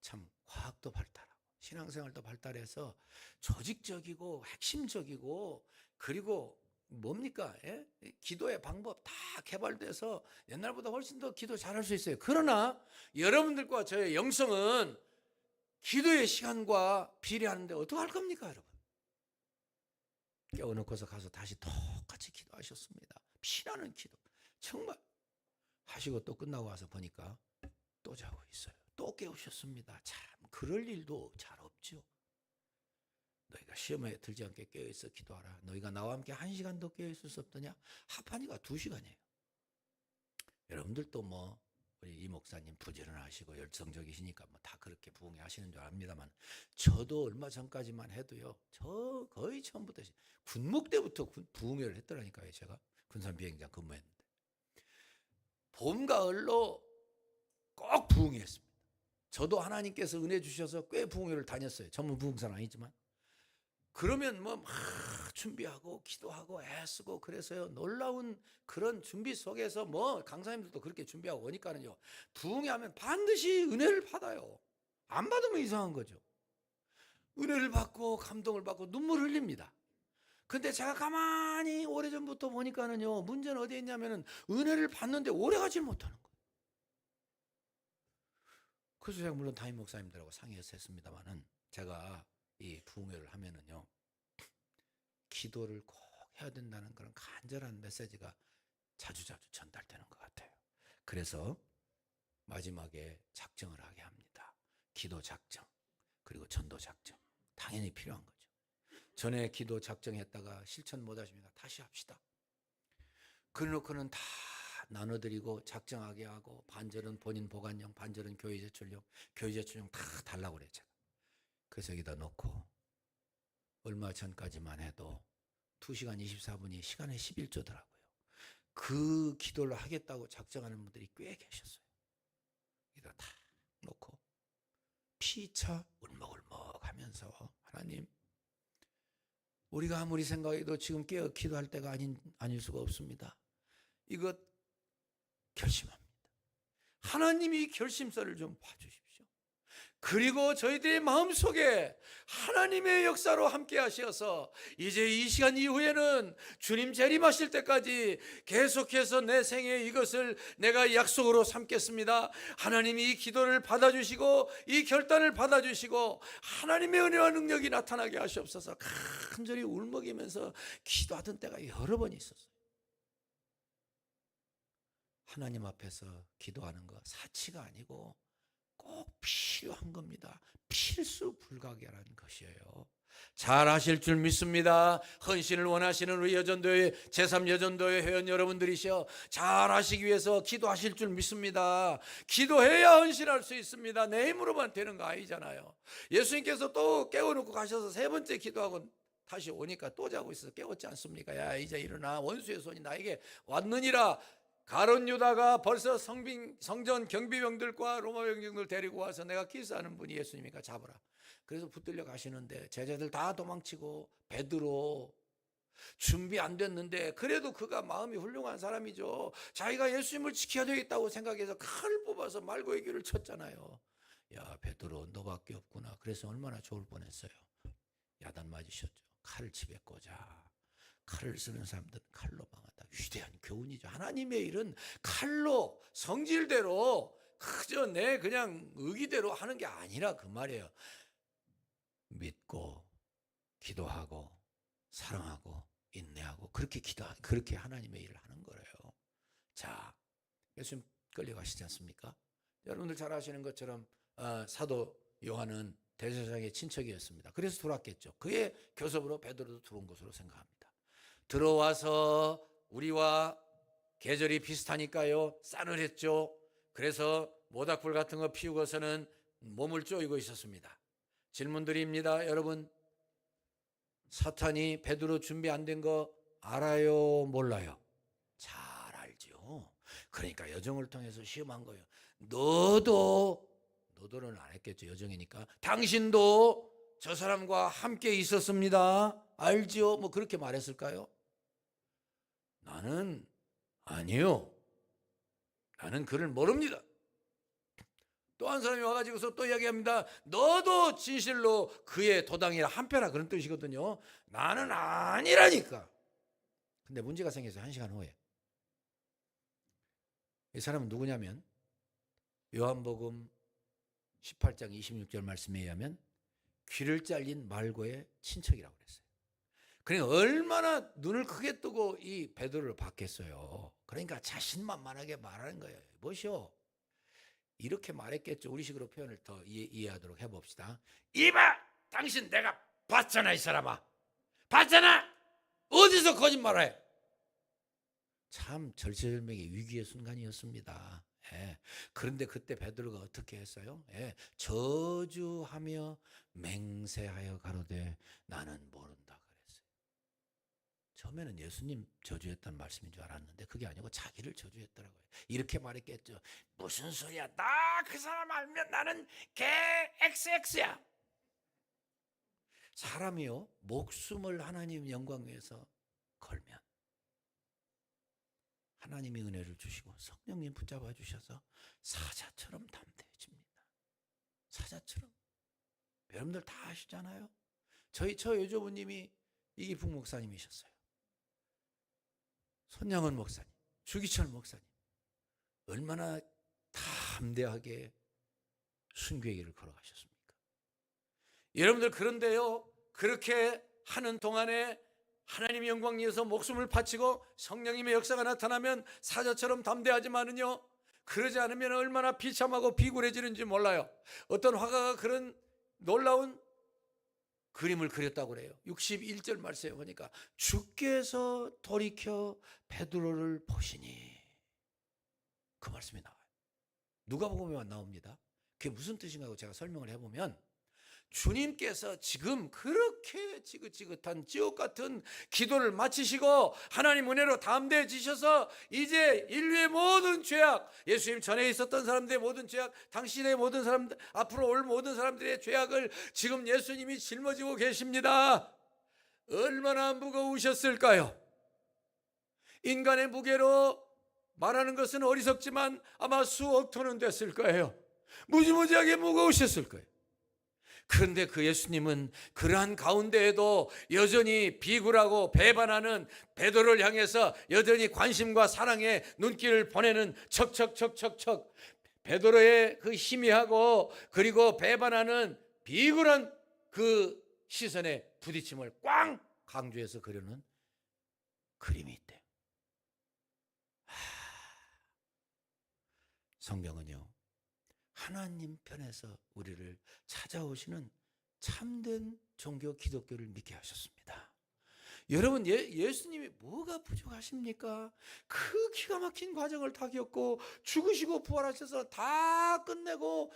참 과학도 발달하고, 신앙생활도 발달해서 조직적이고 핵심적이고, 그리고 뭡니까? 예? 기도의 방법 다 개발돼서 옛날보다 훨씬 더 기도 잘할 수 있어요. 그러나 여러분들과 저의 영성은 기도의 시간과 비례하는데 어떡할 겁니까, 여러분? 깨워놓고서 가서 다시 똑같이 기도하셨습니다. 피나는 기도. 정말 하시고 또 끝나고 와서 보니까 또 자고 있어요. 또 깨우셨습니다. 참 그럴 일도 잘 없죠. 너희가 시험에 들지 않게 깨어있어 기도하라. 너희가 나와 함께 1시간도 깨어있을 수 없더냐? 합하니까 2시간이에요. 여러분들도 뭐 우리 이 목사님 부지런하시고 열성적이시니까 뭐 다 그렇게 부흥회 하시는 줄 압니다만, 저도 얼마 전까지만 해도요, 저 거의 처음부터 군목 때부터 부흥회를 했더라니까요. 제가 군산 비행장 근무했는데 봄 가을로 꼭 부흥회했습니다. 저도 하나님께서 은혜 주셔서 꽤 부흥회를 다녔어요. 전문 부흥사는 아니지만. 그러면 뭐 막 준비하고 기도하고 애쓰고 그래서요, 놀라운 그런 준비 속에서 뭐 강사님들도 그렇게 준비하고 오니까는요, 부흥회 하면 반드시 은혜를 받아요. 안 받으면 이상한 거죠. 은혜를 받고 감동을 받고 눈물 흘립니다. 근데 제가 가만히 오래전부터 보니까는요, 문제는 어디에 있냐면은 은혜를 받는데 오래 가지 못하는 거예요. 그래서 제가 물론 담임 목사님들하고 상의해서 했습니다만은, 제가 이 부흥회를 하면은요, 기도를 꼭 해야 된다는 그런 간절한 메시지가 자주자주 전달되는 것 같아요. 그래서 마지막에 작정을 하게 합니다. 기도 작정, 그리고 전도 작정. 당연히 필요한 거죠. 전에 기도 작정했다가 실천 못 하십니까? 다시 합시다. 그래놓고는 다 나눠드리고 작정하게 하고, 반절은 본인 보관용, 반절은 교회 제출용, 교회 제출용 다 달라고 그래요, 제가. 그래서 여기다 놓고 얼마 전까지만 해도 2시간 24분이 시간의 11조더라고요. 그 기도를 하겠다고 작정하는 분들이 꽤 계셨어요. 여기다 다 놓고 피차 울먹울먹 하면서, 하나님, 우리가 아무리 생각해도 지금 깨어 기도할 때가 아닐 수가 없습니다. 이것 결심합니다. 하나님이 결심서를 좀 봐주십시오. 그리고 저희들의 마음속에 하나님의 역사로 함께 하셔서 이제 이 시간 이후에는 주님 재림하실 때까지 계속해서 내 생에 이것을 내가 약속으로 삼겠습니다. 하나님이 이 기도를 받아주시고 이 결단을 받아주시고 하나님의 은혜와 능력이 나타나게 하시옵소서. 간절히 울먹이면서 기도하던 때가 여러 번 있었어요. 하나님 앞에서 기도하는 거 사치가 아니고 꼭 필요한 겁니다. 필수 불가결한 것이에요. 잘 하실 줄 믿습니다. 헌신을 원하시는 우리 여전도회 제3여전도회 회원 여러분들이시여, 잘 하시기 위해서 기도하실 줄 믿습니다. 기도해야 헌신할 수 있습니다. 내 힘으로만 되는 거 아니잖아요. 예수님께서 또 깨워놓고 가셔서 3번째 기도하고 다시 오니까 또 자고 있어서 깨웠지 않습니까? 야, 이제 일어나, 원수의 손이 나에게 왔느니라. 가룟 유다가 벌써 성전 경비병들과 로마 병정들 데리고 와서 내가 키스하는 분이 예수님이니까 잡으라. 그래서 붙들려 가시는데 제자들 다 도망치고, 베드로 준비 안 됐는데 그래도 그가 마음이 훌륭한 사람이죠. 자기가 예수님을 지켜야 되겠다고 생각해서 칼을 뽑아서 말고의 귀를 쳤잖아요. 야, 베드로 너밖에 없구나. 그래서 얼마나 좋을 뻔했어요. 야단 맞으셨죠. 칼을 집에 꽂아. 칼을 쓰는 사람들은 칼로 망한다. 위대한 교훈이죠. 하나님의 일은 칼로 성질대로 그저 내 그냥 의기대로 하는 게 아니라 그 말이에요. 믿고 기도하고 사랑하고 인내하고 그렇게 하나님의 일을 하는 거예요. 자, 예수님 끌려가시지 않습니까? 여러분들 잘 아시는 것처럼 사도 요한은 대제사장의 친척이었습니다. 그래서 들어왔겠죠. 그의 교섭으로 베드로도 들어온 것으로 생각합니다. 들어와서 우리와 계절이 비슷하니까요, 싸늘했죠. 그래서 모닥불 같은 거 피우고서는 몸을 쪼이고 있었습니다. 질문 드립니다. 여러분, 사탄이 베드로 준비 안 된 거 알아요, 몰라요? 잘 알죠. 그러니까 여정을 통해서 시험한 거예요. 너도는 안 했겠죠. 여정이니까. 당신도 저 사람과 함께 있었습니다. 알지요? 뭐 그렇게 말했을까요? 나는 아니요. 나는 그를 모릅니다. 또 한 사람이 와가지고서 또 이야기합니다. 너도 진실로 그의 도당이라 한패라, 그런 뜻이거든요. 나는 아니라니까. 근데 문제가 생겨서 1시간 후에 이 사람은 누구냐면 요한복음 18장 26절 말씀에 의하면 귀를 잘린 말고의 친척이라고 그랬어요. 그러니까 얼마나 눈을 크게 뜨고 이 베드로를 봤겠어요. 그러니까 자신만만하게 말하는 거예요. 뭐시오? 이렇게 말했겠죠. 우리식으로 표현을 더 이해하도록 해봅시다. 이봐! 당신 내가 봤잖아, 이 사람아. 봤잖아! 어디서 거짓말해? 참 절체절명의 위기의 순간이었습니다. 예. 그런데 그때 베드로가 어떻게 했어요? 예. 저주하며 맹세하여 가로되 나는 모른다 그랬어요. 처음에는 예수님 저주했다는 말씀인 줄 알았는데 그게 아니고 자기를 저주했더라고요. 이렇게 말했겠죠. 무슨 소리야? 나 그 사람 알면 나는 개 XX야. 사람이요, 목숨을 하나님 영광 위해서 걸면 하나님이 은혜를 주시고 성령님 붙잡아 주셔서 사자처럼 담대해집니다. 사자처럼. 여러분들 다 아시잖아요. 저 여조부님이 이기풍 목사님이셨어요. 손양은 목사님, 주기철 목사님, 얼마나 담대하게 순교의 길을 걸어가셨습니까? 여러분들, 그런데요, 그렇게 하는 동안에 하나님 영광 위해서 목숨을 바치고 성령님의 역사가 나타나면 사자처럼 담대하지만은요, 그러지 않으면 얼마나 비참하고 비굴해지는지 몰라요. 어떤 화가가 그런 놀라운 그림을 그렸다고 그래요. 61절 말씀에 보니까 주께서 돌이켜 베드로를 보시니, 그 말씀이 나와요. 누가복음에만 나옵니다. 그게 무슨 뜻인가 하고 제가 설명을 해보면, 주님께서 지금 그렇게 지긋지긋한 지옥 같은 기도를 마치시고 하나님 은혜로 담대해지셔서 이제 인류의 모든 죄악, 예수님 전에 있었던 사람들의 모든 죄악, 당신의 모든 사람들, 앞으로 올 모든 사람들의 죄악을 지금 예수님이 짊어지고 계십니다. 얼마나 무거우셨을까요? 인간의 무게로 말하는 것은 어리석지만 아마 수억 톤은 됐을 거예요. 무지무지하게 무거우셨을 거예요. 그런데 그 예수님은 그러한 가운데에도 여전히 비굴하고 배반하는 베드로를 향해서 여전히 관심과 사랑의 눈길을 보내는 척척척척척 베드로의 그 희미하고 그리고 배반하는 비굴한 그 시선에 부딪힘을 꽝 강조해서 그려놓은 그림이 있대요. 성경은요, 하나님 편에서 우리를 찾아오시는 참된 종교 기독교를 믿게 하셨습니다. 여러분, 예수님이 뭐가 부족하십니까? 그 기가 막힌 과정을 다 겪고 죽으시고 부활하셔서 다 끝내고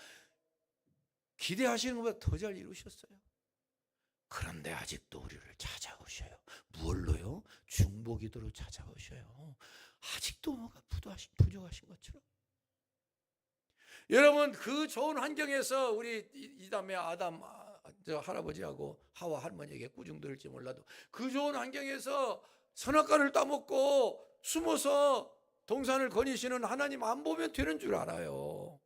기대하시는 것보다 더 잘 이루셨어요. 그런데 아직도 우리를 찾아오셔요. 무엇로요? 중보기도로 찾아오셔요. 아직도 뭐가 부족하신 것처럼. 여러분, 그 좋은 환경에서 우리 이담의 아담 저 할아버지하고 하와 할머니에게 꾸중 들을지 몰라도 그 좋은 환경에서 선악과를 따먹고 숨어서 동산을 거니시는 하나님 안 보면 되는 줄 알아요.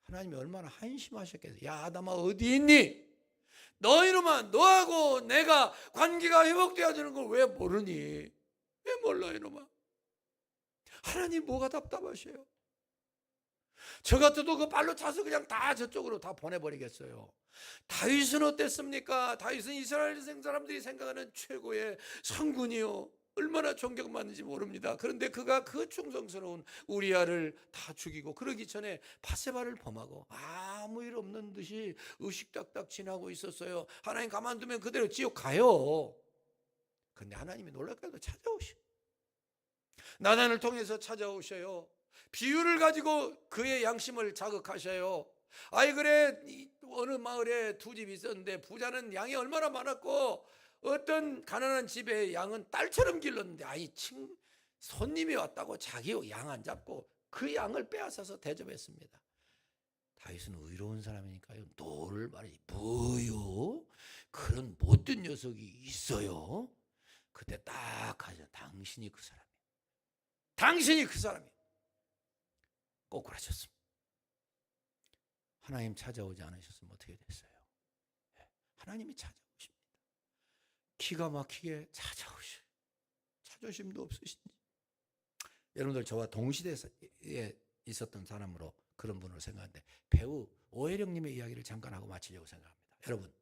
하나님이 얼마나 한심하셨겠어요. 야, 아담아 어디 있니? 너 이놈아, 너하고 내가 관계가 회복돼야 되는 걸 왜 모르니? 왜 몰라 이놈아? 하나님 뭐가 답답하셔요? 저 같아도 그 발로 차서 그냥 다 저쪽으로 다 보내버리겠어요. 다윗은 어땠습니까? 다윗은 이스라엘 사람들이 생각하는 최고의 성군이요, 얼마나 존경받는지 모릅니다. 그런데 그가 그 충성스러운 우리아를 다 죽이고, 그러기 전에 바세바를 범하고 아무 일 없는 듯이 의식딱딱 지나고 있었어요. 하나님 가만두면 그대로 지옥 가요. 그런데 하나님이 놀랍게도 찾아오셔. 나단을 통해서 찾아오셔요. 비유를 가지고 그의 양심을 자극하셔요. 아이 그래, 어느 마을에 두 집이 있었는데 부자는 양이 얼마나 많았고 어떤 가난한 집에 양은 딸처럼 길렀는데, 손님이 왔다고 자기 양 안 잡고 그 양을 빼앗아서 대접했습니다. 다윗은 의로운 사람이니까요, 너를 말이지 뭐요? 그런 못된 녀석이 있어요? 그때 딱 하죠. 당신이 그 사람이에요. 당신이 그 사람이에요. 꼬꾸라졌습니다. 하나님 찾아오지 않으셨으면 어떻게 됐어요? 하나님이 찾아오십니다. 기가 막히게 찾아오셔요. 자존심도 없으신지. 여러분들, 저와 동시대에 있었던 사람으로 그런 분으로 생각하는데, 배우 오혜령님의 이야기를 잠깐 하고 마치려고 생각합니다. 여러분,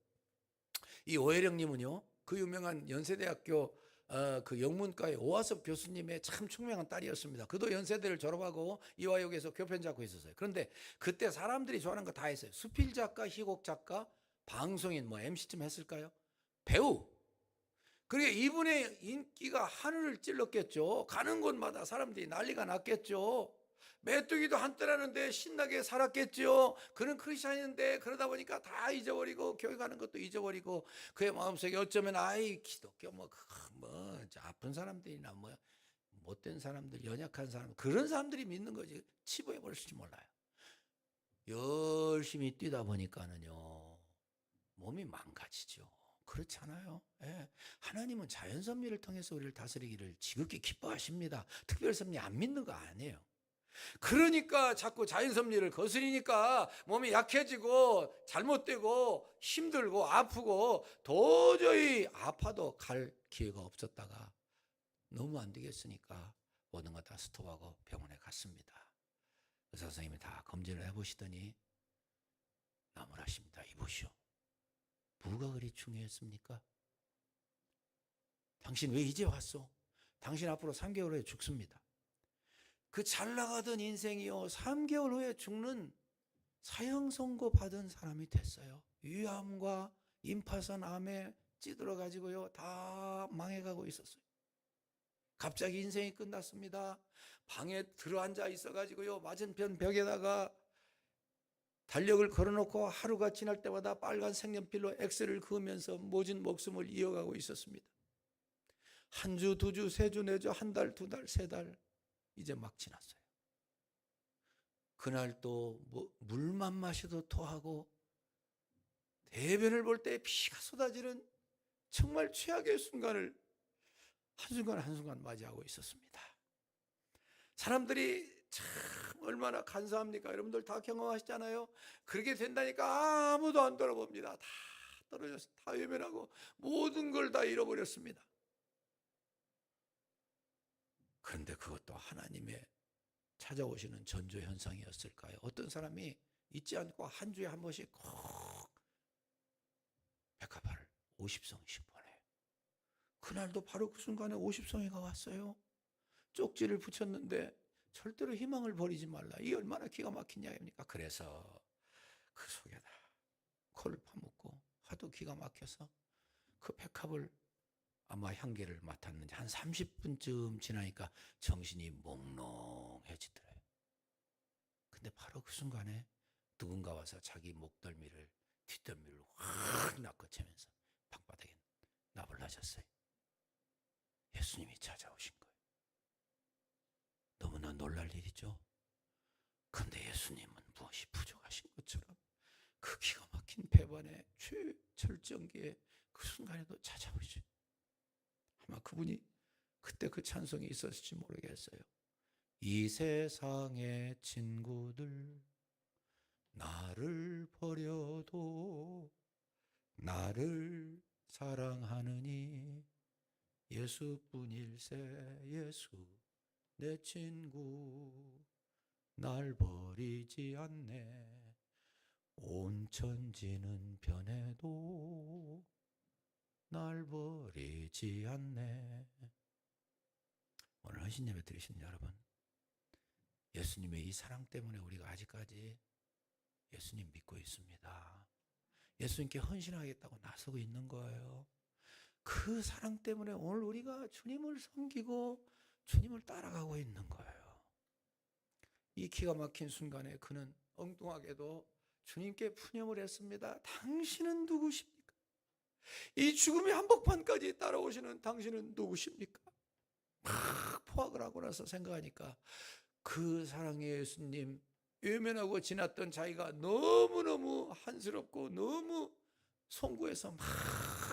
이 오혜령님은요, 그 유명한 연세대학교 그 영문과의 오하섭 교수님의 참 총명한 딸이었습니다. 그도 연세대를 졸업하고 이화여고에서 교편 잡고 있었어요. 그런데 그때 사람들이 좋아하는 거 다 했어요. 수필 작가, 희곡 작가, 방송인, MC쯤 했을까요? 배우. 그러니까 이분의 인기가 하늘을 찔렀겠죠. 가는 곳마다 사람들이 난리가 났겠죠. 메뚜기도 한때라는데 신나게 살았겠죠. 그는 크리스찬인데 그러다 보니까 다 잊어버리고 교회 가는 것도 잊어버리고, 그의 마음속에 어쩌면 기독교 아픈 사람들이나 못된 사람들, 연약한 사람, 그런 사람들이 믿는 거지 치부해 버릴지 몰라요. 열심히 뛰다 보니까는요, 몸이 망가지죠. 그렇잖아요. 예. 하나님은 자연 섭리를 통해서 우리를 다스리기를 지극히 기뻐하십니다. 특별 섭리 안 믿는 거 아니에요. 그러니까 자꾸 자연 섭리를 거스리니까 몸이 약해지고 잘못되고 힘들고 아프고, 도저히 아파도 갈 기회가 없었다가 너무 안 되겠으니까 모든 거 다 스톱하고 병원에 갔습니다. 의사 선생님이 다 검진을 해보시더니 나무라십니다. 이보시오. 뭐가 그리 중요했습니까? 당신 왜 이제 왔어? 당신 앞으로 3개월 후에 죽습니다. 그 잘 나가던 인생이요, 3개월 후에 죽는 사형 선고 받은 사람이 됐어요. 위암과 임파선 암에 찌들어 가지고요, 다 망해가고 있었어요. 갑자기 인생이 끝났습니다. 방에 들어앉아 있어 가지고요, 맞은편 벽에다가 달력을 걸어놓고 하루가 지날 때마다 빨간 색연필로 X를 그으면서 모진 목숨을 이어가고 있었습니다. 한 주, 두 주, 세 주, 네 주, 한 달, 두 달, 세 달 이제 막 지났어요. 그날 또 물만 마셔도 토하고, 대변을 볼 때 피가 쏟아지는 정말 최악의 순간을 한순간 한순간 맞이하고 있었습니다. 사람들이 참 얼마나 간사합니까? 여러분들 다 경험하시잖아요. 그렇게 된다니까 아무도 안 돌아봅니다. 다 떨어졌어요. 다 외면하고 모든 걸 다 잃어버렸습니다. 그런데 그것도 하나님의 찾아오시는 전조 현상이었을까요? 어떤 사람이 잊지 않고 한 주에 한 번씩 꼭 백합화를 50송이씩 보내요. 그날도 바로 그 순간에 50송이가 왔어요. 쪽지를 붙였는데 절대로 희망을 버리지 말라. 이 얼마나 기가 막힌 이야기입니까? 그래서 그 속에다 코를 파묻고 하도 기가 막혀서 그 백합을 아마 향기를 맡았는지 한 30분쯤 지나니까 정신이 몽롱해지더래요. 근데 바로 그 순간에 누군가 와서 자기 목덜미를, 뒷덜미를 확 낚아채면서 방바닥에 나불나졌어요. 예수님이 찾아오신 거예요. 너무나 놀랄 일이죠. 그런데 예수님은 무엇이 부족하신 것처럼 그 기가 막힌 배반의 최절정기에 그 순간에도 찾아오죠. 아마 그분이 그때 그 찬송이 있었을지 모르겠어요. 이 세상의 친구들 나를 버려도 나를 사랑하느니 예수뿐일세. 예수 내 친구 날 버리지 않네. 온 천지는 변해도 날 버리지 않네. 오늘 헌신 예배 드리신 여러분, 예수님의 이 사랑 때문에 우리가 아직까지 예수님 믿고 있습니다. 예수님께 헌신하겠다고 나서고 있는 거예요. 그 사랑 때문에 오늘 우리가 주님을 섬기고 주님을 따라가고 있는 거예요. 이 기가 막힌 순간에 그는 엉뚱하게도 주님께 푸념을 했습니다. 당신은 누구십니까? 이 죽음의 한복판까지 따라오시는 당신은 누구십니까? 막 포악을 하고 나서 생각하니까 그 사랑의 예수님, 외면하고 지났던 자기가 너무너무 한스럽고 너무 송구해서 막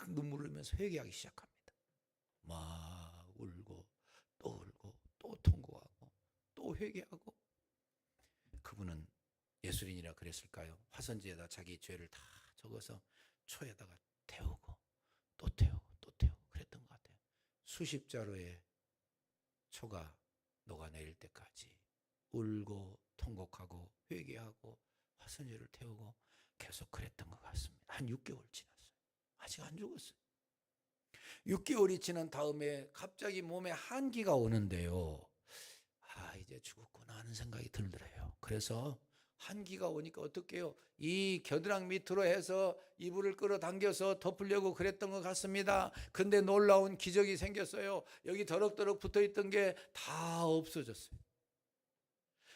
눈물을 흘리면서 회개하기 시작합니다. 막 울고 또 통곡하고 또 회개하고. 그분은 예술인이라 그랬을까요? 화선지에다 자기 죄를 다 적어서 초에다가 태우고 또 태우고 그랬던 것 같아요. 수십 자루의 초가 녹아내릴 때까지 울고 통곡하고 회개하고 화선지를 태우고 계속 그랬던 것 같습니다. 한 6개월 지났어요. 아직 안 죽었어요. 6개월이 지난 다음에 갑자기 몸에 한기가 오는데요. 이제 죽었구나 하는 생각이 들더래요. 그래서 한기가 오니까 어떻게 해요? 이 겨드랑 밑으로 해서 이불을 끌어당겨서 덮으려고 그랬던 것 같습니다. 근데 놀라운 기적이 생겼어요. 여기 더럭더럭 붙어있던 게 다 없어졌어요.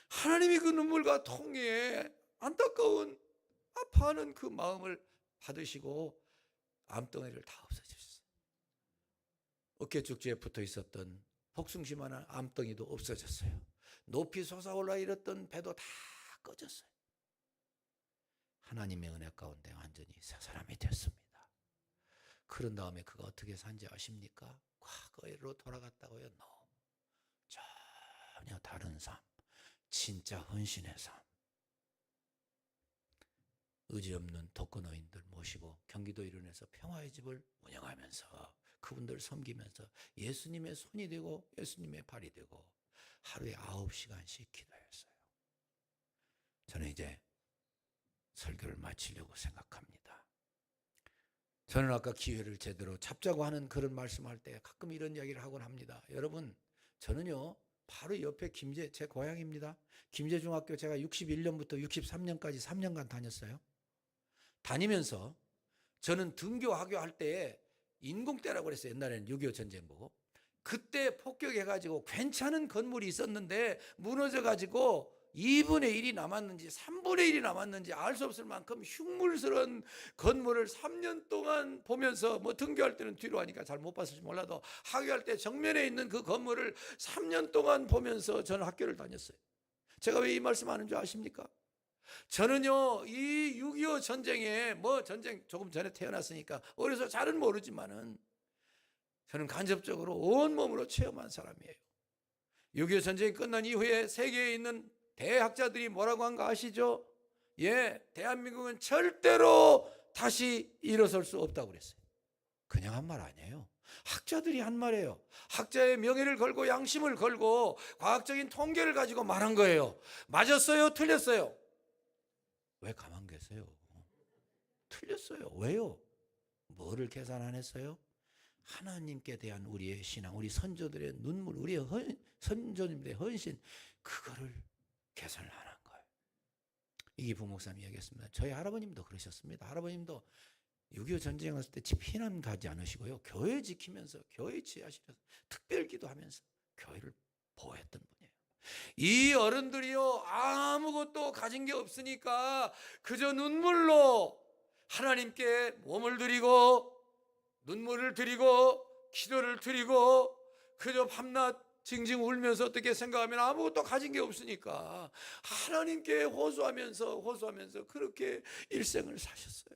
하나님이 그 눈물과 통에 안타까운 아파하는 그 마음을 받으시고 암덩어리를 다 없어졌어요. 어깨 쪽지에 붙어 있었던 복숭심만한 암덩이도 없어졌어요. 높이 솟아올라 일었던 배도 다 꺼졌어요. 하나님의 은혜 가운데 완전히 새 사람이 됐습니다. 그런 다음에 그가 어떻게 산지 아십니까? 과거로 돌아갔다고요? 너무 전혀 다른 삶, 진짜 헌신의 삶. 의지 없는 독거노인들 모시고 경기도 일원에서 평화의 집을 운영하면서 그분들 섬기면서 예수님의 손이 되고 예수님의 발이 되고 하루에 9시간씩 기도했어요. 저는 이제 설교를 마치려고 생각합니다. 저는 아까 기회를 제대로 잡자고 하는 그런 말씀할 때 가끔 이런 이야기를 하곤 합니다. 여러분, 저는요 바로 옆에 제 고향입니다. 김제중학교 제가 61년부터 63년까지 3년간 다녔어요. 다니면서 저는 등교 하교할 때에 인공대라고 그랬어요. 옛날에는 6.25 전쟁 보고. 그때 폭격해가지고 괜찮은 건물이 있었는데 무너져가지고 2분의 1이 남았는지 3분의 1이 남았는지 알 수 없을 만큼 흉물스러운 건물을 3년 동안 보면서, 뭐 등교할 때는 뒤로 하니까 잘 못 봤을지 몰라도 하교할 때 정면에 있는 그 건물을 3년 동안 보면서 저는 학교를 다녔어요. 제가 왜 이 말씀하는 줄 아십니까? 저는요 이 6.25 전쟁에, 뭐 전쟁 조금 전에 태어났으니까 어려서 잘은 모르지만은 저는 간접적으로 온몸으로 체험한 사람이에요. 6.25 전쟁이 끝난 이후에 세계에 있는 대학자들이 뭐라고 한가 아시죠? 대한민국은 절대로 다시 일어설 수 없다고 그랬어요. 그냥 한 말 아니에요. 학자들이 한 말이에요. 학자의 명예를 걸고 양심을 걸고 과학적인 통계를 가지고 말한 거예요. 맞았어요? 틀렸어요? 왜 가만 계세요? 틀렸어요. 왜요? 뭐를 계산 안 했어요? 하나님께 대한 우리의 신앙, 우리 선조들의 눈물, 우리의 선조님들의 헌신, 그거를 계산을 안 한 거예요. 이게 부목사님이 얘기했습니다. 저희 할아버님도 그러셨습니다. 할아버님도 6.25 전쟁 왔을 때 피난 가지 않으시고요, 교회 지키면서, 교회 지하실에서 특별 기도하면서 교회를 보호했던 분이에요. 이 어른들이요 아무것도 가진 게 없으니까 그저 눈물로 하나님께 몸을 드리고 눈물을 드리고 기도를 드리고 그저 밤낮 징징 울면서 어떻게 생각하면 아무것도 가진 게 없으니까 하나님께 호소하면서 그렇게 일생을 사셨어요.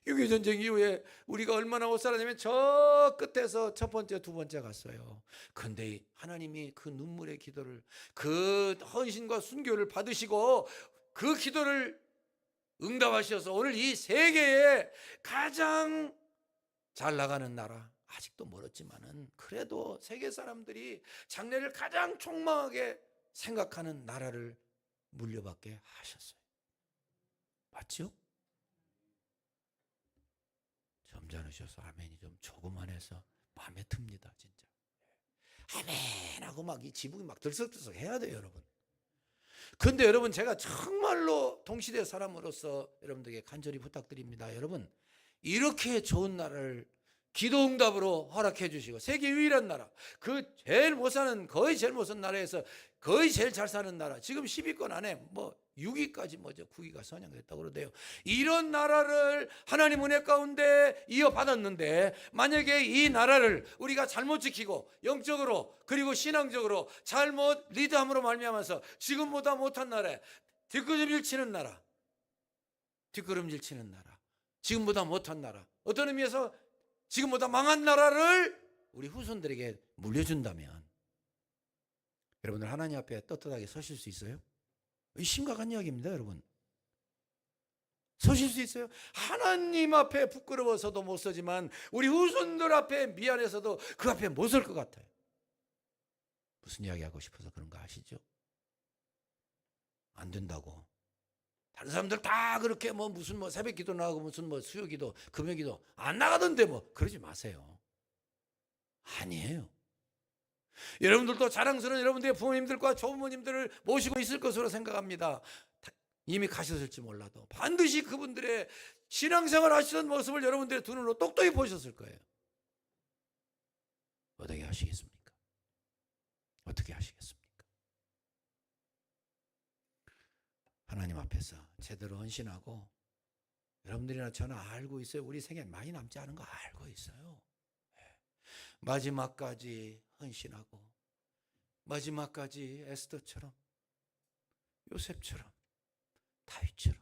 6.25 전쟁 이후에 우리가 얼마나 못 살았냐면 저 끝에서 첫 번째, 두 번째 갔어요. 그런데 하나님이 그 눈물의 기도를, 그 헌신과 순교를 받으시고 그 기도를 응답하셔서 오늘 이 세계에 가장 잘 나가는 나라, 아직도 멀었지만은 그래도 세계 사람들이 장래를 가장 촉망하게 생각하는 나라를 물려받게 하셨어요. 맞죠? 점잖으셔서 아멘이 좀 조그만해서 마음에 듭니다. 진짜 아멘하고 막 이 지붕이 막 들썩들썩 해야 돼요, 여러분. 근데 여러분, 제가 정말로 동시대 사람으로서 여러분들에게 간절히 부탁드립니다. 여러분, 이렇게 좋은 나라를 기도응답으로 허락해 주시고, 세계 유일한 나라, 그 제일 못 사는, 거의 제일 못 사는 나라에서 거의 제일 잘 사는 나라, 지금 10위권 안에 뭐 6위까지 뭐죠, 9위가 선양됐다고 그러대요. 이런 나라를 하나님 은혜 가운데 이어받았는데, 만약에 이 나라를 우리가 잘못 지키고 영적으로 그리고 신앙적으로 잘못 리드함으로 말미암아서 지금보다 못한 나라에 뒷걸음질 치는 나라, 뒷걸음질 치는 나라, 지금보다 못한 나라, 어떤 의미에서 지금보다 망한 나라를 우리 후손들에게 물려준다면 여러분들 하나님 앞에 떳떳하게 서실 수 있어요? 심각한 이야기입니다, 여러분. 서실 수 있어요? 하나님 앞에 부끄러워서도 못 서지만 우리 후손들 앞에 미안해서도 그 앞에 못 설 것 같아요. 무슨 이야기 하고 싶어서 그런 거 아시죠? 안 된다고. 다른 사람들 다 그렇게 뭐 무슨 뭐 새벽 기도 나가고 무슨 뭐 수요 기도, 금요 기도 안 나가던데 뭐 그러지 마세요. 아니에요. 여러분들도 자랑스러운 여러분들의 부모님들과 조부모님들을 모시고 있을 것으로 생각합니다. 이미 가셨을지 몰라도 반드시 그분들의 신앙생활 하시던 모습을 여러분들의 두 눈으로 똑똑히 보셨을 거예요. 어떻게 하시겠습니까? 어떻게 하시겠습니까? 하나님 앞에서 제대로 헌신하고, 여러분들이나 저나 알고 있어요. 우리 생에 많이 남지 않은 거 알고 있어요. 마지막까지 헌신하고, 마지막까지 에스더처럼, 요셉처럼, 다윗처럼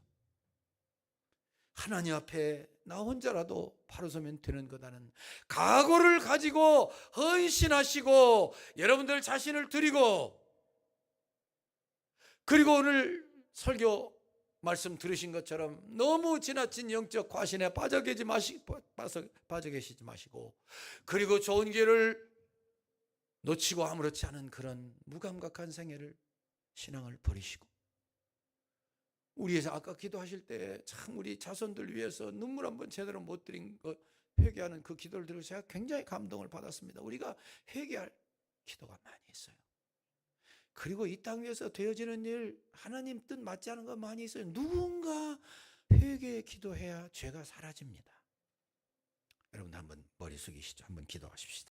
하나님 앞에 나 혼자라도 바로 서면 되는 거다는 각오를 가지고 헌신하시고, 여러분들 자신을 드리고, 그리고 오늘 설교 말씀 들으신 것처럼 너무 지나친 영적 과신에 빠져 계시지 마시고, 그리고 좋은 길을 놓치고 아무렇지 않은 그런 무감각한 생애를, 신앙을 버리시고, 우리에서 아까 기도하실 때 참 우리 자손들 위해서 눈물 한번 제대로 못 드린 것 회개하는 그 기도를 들으고 제가 굉장히 감동을 받았습니다. 우리가 회개할 기도가 많이 있어요. 그리고 이 땅 위에서 되어지는 일, 하나님 뜻 맞지 않은 거 많이 있어요. 누군가 회개의 기도해야 죄가 사라집니다. 여러분 한번 머리 숙이시죠. 한번 기도하십시다.